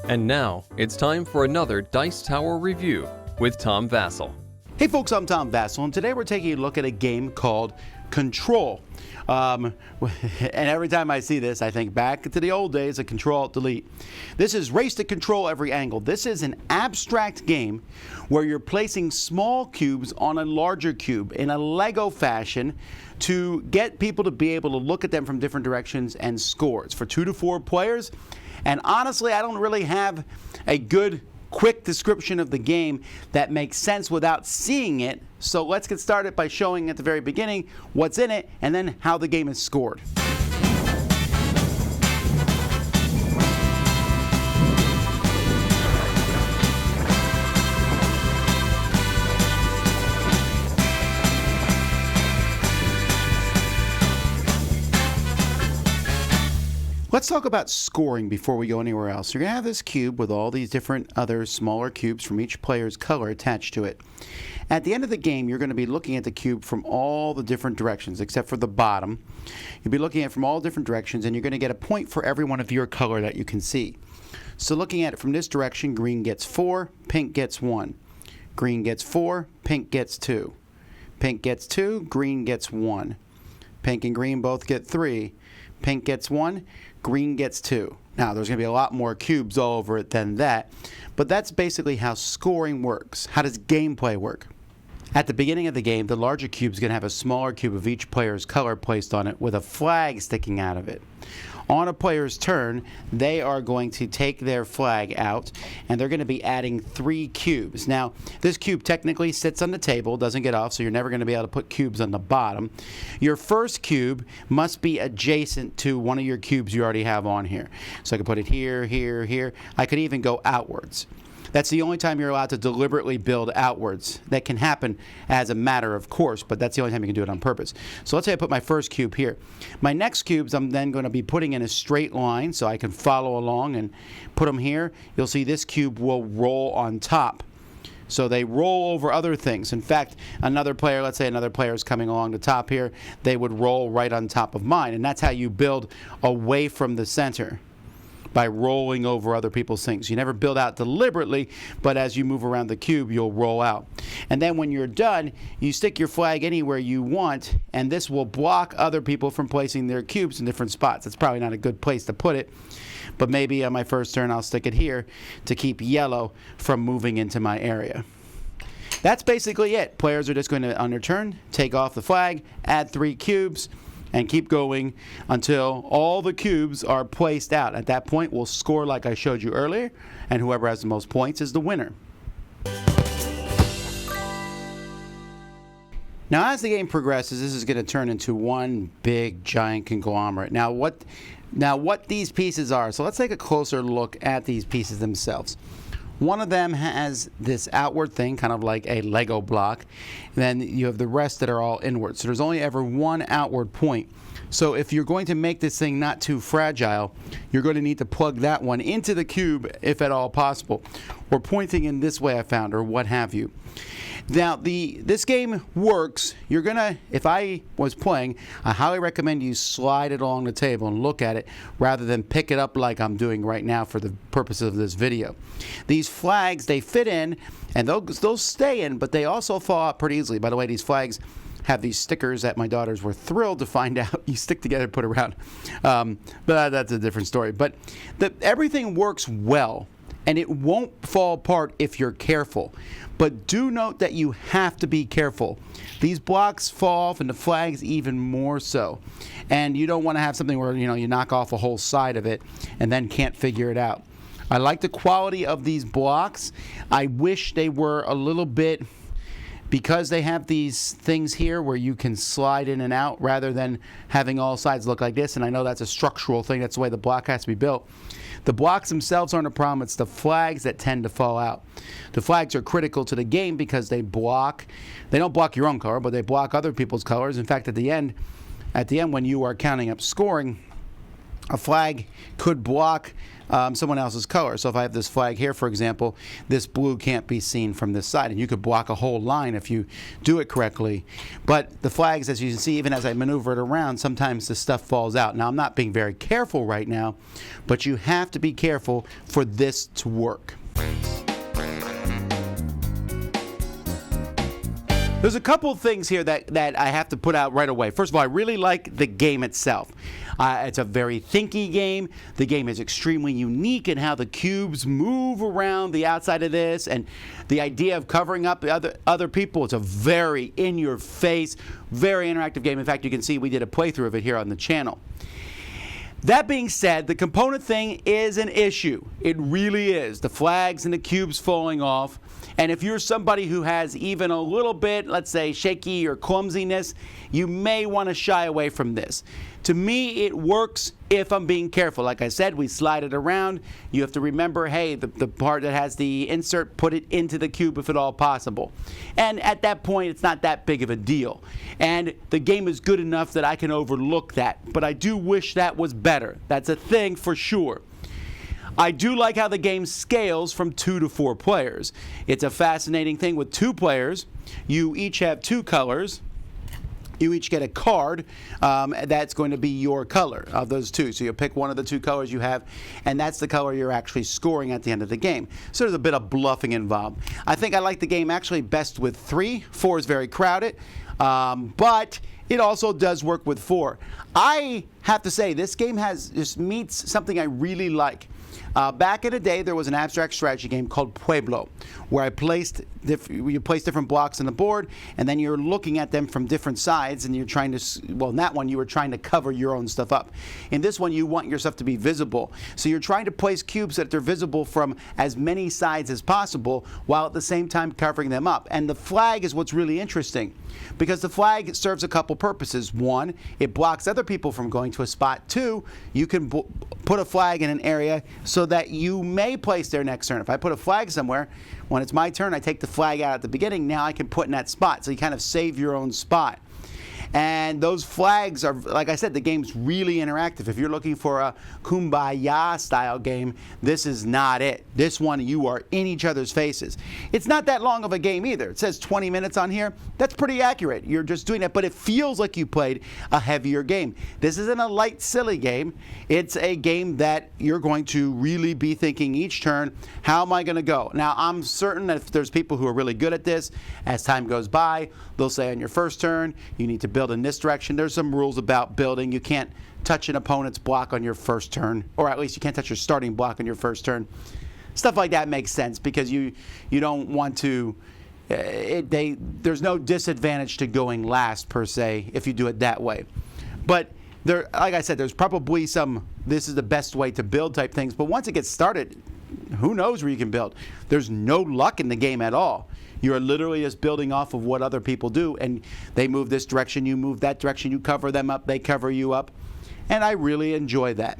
And now, it's time for another Dice Tower review with Tom Vasel. Hey folks, I'm Tom Vasel, and today we're taking a look at a game called Ctrl. And every time I see this, I think back to the old days of Ctrl-Alt-Delete. This is Race to Control Every Angle. This is an abstract game where you're placing small cubes on a larger cube in a Lego fashion to get people to be able to look at them from different directions and score. It's for 2 to 4 players. And honestly, I don't really have a good quick description of the game that makes sense without seeing it. So let's get started by showing at the very beginning what's in it and then how the game is scored. Let's talk about scoring before we go anywhere else. You're going to have this cube with all these different other smaller cubes from each player's color attached to it. At the end of the game, you're going to be looking at the cube from all the different directions, except for the bottom. You'll be looking at it from all different directions, and you're going to get a point for every one of your color that you can see. So looking at it from this direction, green gets 4, pink gets 1. Green gets 4, pink gets 2. Pink gets 2, green gets 1. Pink and green both get 3. Pink gets 1, green gets 2. Now, there's going to be a lot more cubes all over it than that, but that's basically how scoring works. How does gameplay work? At the beginning of the game, the larger cube is going to have a smaller cube of each player's color placed on it with a flag sticking out of it. On a player's turn, they are going to take their flag out, and they're going to be adding 3 cubes. Now, this cube technically sits on the table, doesn't get off, so you're never going to be able to put cubes on the bottom. Your first cube must be adjacent to one of your cubes you already have on here. So I could put it here, here, here. I could even go outwards. That's the only time you're allowed to deliberately build outwards. That can happen as a matter of course, but that's the only time you can do it on purpose. So let's say I put my first cube here. My next cubes I'm then going to be putting in a straight line so I can follow along and put them here. You'll see this cube will roll on top. So they roll over other things. In fact, another player, let's say another player is coming along the top here, they would roll right on top of mine. And that's how you build away from the center, by rolling over other people's things. You never build out deliberately, but as you move around the cube, you'll roll out. And then when you're done, you stick your flag anywhere you want, and this will block other people from placing their cubes in different spots. It's probably not a good place to put it, but maybe on my first turn I'll stick it here to keep yellow from moving into my area. That's basically it. Players are just going to, on their turn, take off the flag, add 3 cubes, and keep going until all the cubes are placed out. At that point, we'll score like I showed you earlier, and whoever has the most points is the winner. Now, as the game progresses, this is going to turn into one big, giant conglomerate. Now, what these pieces are, so let's take a closer look at these pieces themselves. One of them has this outward thing, kind of like a Lego block. And then you have the rest that are all inward. So there's only ever one outward point. So if you're going to make this thing not too fragile, you're going to need to plug that one into the cube, if at all possible, or pointing in this way I found, or what have you. Now, this game works. You're going to, if I was playing, I highly recommend you slide it along the table and look at it rather than pick it up like I'm doing right now for the purposes of this video. These flags, they fit in, and they'll stay in, but they also fall out pretty easily. By the way, these flags have these stickers that my daughters were thrilled to find out you stick together, put around. But that's a different story. But everything works well, and it won't fall apart if you're careful. But do note that you have to be careful. These blocks fall off, and the flags even more so. And you don't want to have something where you knock off a whole side of it and then can't figure it out. I like the quality of these blocks. I wish they were a little bit, because they have these things here where you can slide in and out rather than having all sides look like this. And I know that's a structural thing. That's the way the block has to be built. The blocks themselves aren't a problem. It's the flags that tend to fall out. The flags are critical to the game because they don't block your own color, but they block other people's colors. In fact, at the end when you are counting up scoring, a flag could block someone else's color. So if I have this flag here, for example, this blue can't be seen from this side, and you could block a whole line if you do it correctly. But the flags, as you can see, even as I maneuver it around, sometimes the stuff falls out. Now, I'm not being very careful right now, but you have to be careful for this to work. There's a couple of things here that I have to put out right away. First of all, I really like the game itself. It's a very thinky game. The game is extremely unique in how the cubes move around the outside of this, and the idea of covering up the other people. It's a very in-your-face, very interactive game. In fact, you can see we did a playthrough of it here on the channel. That being said, the component thing is an issue. It really is. The flags and the cubes falling off. And if you're somebody who has even a little bit, let's say, shaky or clumsiness, you may want to shy away from this. To me, it works if I'm being careful. Like I said, we slide it around. You have to remember, hey, the part that has the insert, put it into the cube if at all possible. And at that point, it's not that big of a deal. And the game is good enough that I can overlook that. But I do wish that was better. That's a thing for sure. I do like how the game scales from 2 to 4 players. It's a fascinating thing with 2 players. You each have 2 colors. You each get a card that's going to be your color of those 2. So you'll pick one of the 2 colors you have, and that's the color you're actually scoring at the end of the game. So there's a bit of bluffing involved. I think I like the game actually best with 3. 4 is very crowded, but it also does work with 4. I have to say, this game just meets something I really like. Back in the day, there was an abstract strategy game called Pueblo, where you place different blocks on the board, and then you're looking at them from different sides, and you're trying to, well, in that one, you were trying to cover your own stuff up. In this one, you want your stuff to be visible. So you're trying to place cubes that they're visible from as many sides as possible, while at the same time covering them up. And the flag is what's really interesting, because the flag serves a couple purposes. 1, it blocks other people from going to a spot. 2, you can put a flag in an area so that you may place there next turn. If I put a flag somewhere, when it's my turn, I take the flag out at the beginning. Now I can put in that spot. So you kind of save your own spot. And those flags are, like I said, the game's really interactive. If you're looking for a kumbaya style game, this is not it. This one, you are in each other's faces. It's not that long of a game either. It says 20 minutes on here. That's pretty accurate. You're just doing it, but it feels like you played a heavier game. This isn't a light, silly game. It's a game that you're going to really be thinking each turn, how am I going to go? Now, I'm certain that if there's people who are really good at this, as time goes by, they'll say on your first turn, you need to build in this direction. There's some rules about building. You can't touch an opponent's block on your first turn, or at least you can't touch your starting block on your first turn. Stuff like that makes sense because you don't want to. There's no disadvantage to going last per se if you do it that way. But there, like I said, there's probably some this is the best way to build type things. But once it gets started, who knows where you can build? There's no luck in the game at all. You're literally just building off of what other people do, and they move this direction, you move that direction, you cover them up, they cover you up, and I really enjoy that.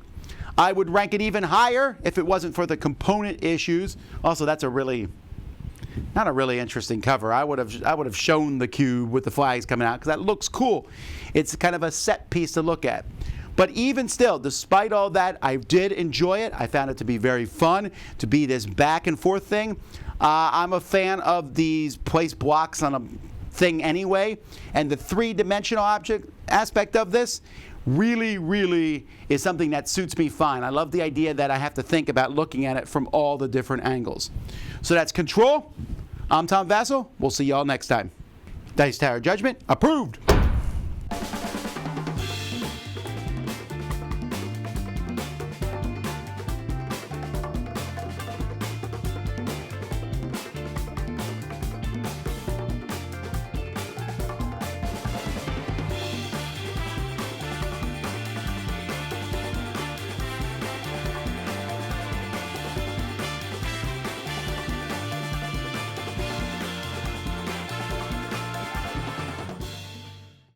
I would rank it even higher if it wasn't for the component issues. Also, that's not a really interesting cover. I would have shown the cube with the flags coming out because that looks cool. It's kind of a set piece to look at. But even still, despite all that, I did enjoy it. I found it to be very fun, to be this back and forth thing. I'm a fan of these place blocks on a thing anyway, and the three-dimensional object aspect of this really, really is something that suits me fine. I love the idea that I have to think about looking at it from all the different angles. So that's Ctrl. I'm Tom Vasel. We'll see y'all next time. Dice Tower Judgment approved.